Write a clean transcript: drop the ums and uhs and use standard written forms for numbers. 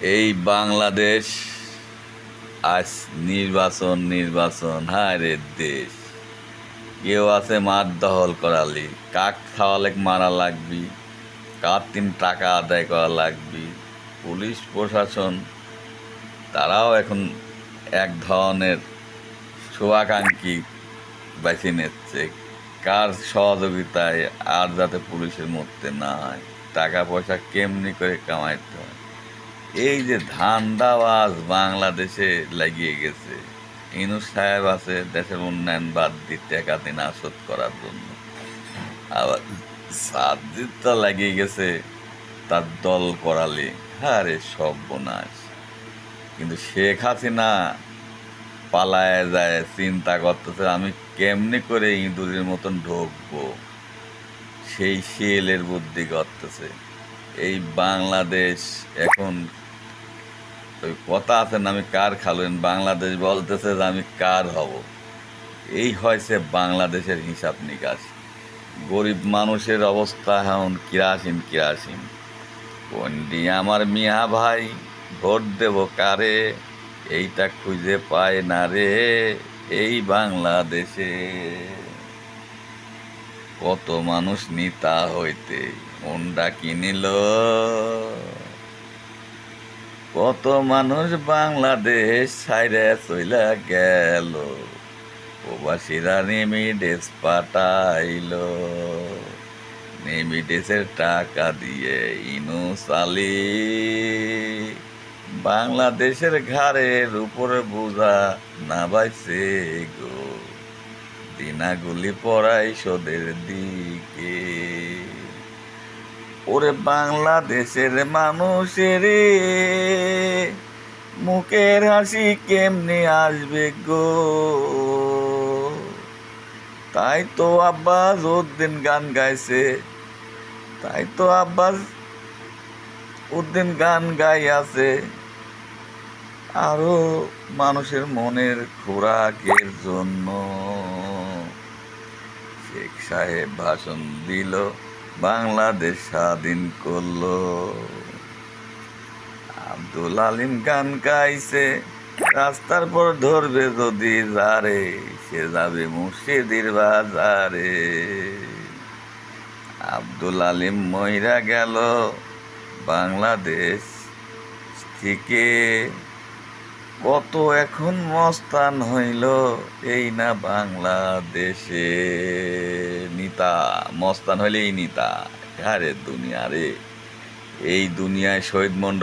এই বাংলাদেশ আজ নির্বাচন নির্বাচন, হায় রে দেশ। কেউ আছে মাঠ দখল করালি, কাক খাওয়ালে মারা লাগবি, কার টাকা আদায় করা লাগবি। পুলিশ প্রশাসন তারাও এখন এক ধরনের শুভাকাঙ্ক্ষী বেছে নিচ্ছে, কার সহযোগিতায় আর যাতে পুলিশের মধ্যে না হয়, টাকা পয়সা কেমনি করে কামাইতে হয়। এই যে ধান্দাবাজ বাংলাদেশে লাগিয়ে গেছে। ইউনূস সাহেব আছে দেশের উন্নয়ন বাদ দিয়ে টাকা দিন আসত করার জন্য, আবার সাজ্জিদ তো লাগিয়ে গেছে তার দল করালে। আরে সর্বনাশ। কিন্তু শেখ হাসিনা পালায় যায়, চিন্তা করতেছে আমি কেমনি করে ইঁদুরের মতন ঢুকবো, সেই শিয়ালের বুদ্ধি করতেছে। এই বাংলাদেশ এখন, ওই কথা আছে না, আমি কার খালেন, বাংলাদেশ বলতেছে যে আমি কার হব। এই হয়েছে বাংলাদেশের হিসাব নিকাশ। গরিব মানুষের অবস্থা এখন কিরাসিন কিরাসিন। কোনটি আমার মিয়া ভাই, ভোট দেব কারে, এইটা খুঁজে পায় না রে এই বাংলাদেশে। কত মানুষ নিতা হইতে মনটা কিনিল, কত মানুষ বাংলাদেশ ছাইরে চইলা গেল, প্রবাসীরা রেমিডেন্স পাঠাইল। রেমিডেন্সের টাকা দিয়ে ইউনূস আলী বাংলাদেশের ঘাড়ের উপরে বোঝা না বাইছে গো, দিনাগুলি পড়াই সোদের দিকে। ওরে বাংলাদেশের মানুষের মুখের হাসি কেমনে আসবে গো, তাই তো আব্বাস উদ্দিন গান গাইছে, তাই তো আব্বাস উদ্দিন গান গাই আছে। আরো মানুষের মনের খোরাকের জন্য শেখ সাহেব ভাষণ দিল, বাংলাদেশ স্বাধীন করলো। আব্দুল আলিম গান গাইছে, রাস্তার পর ধরবে যদি যারে, সে যাবে মুর্শিদির বাজারে। আব্দুল আলিম মইরা গেল বাংলাদেশ থেকে, কত এখন মস্তান হইল এই না বাংলাদেশে। নিতা মস্তান হইলে এই নিতা। আরে দুনিয়া রে, এই দুনিয়ায় শহীদ মন্ডল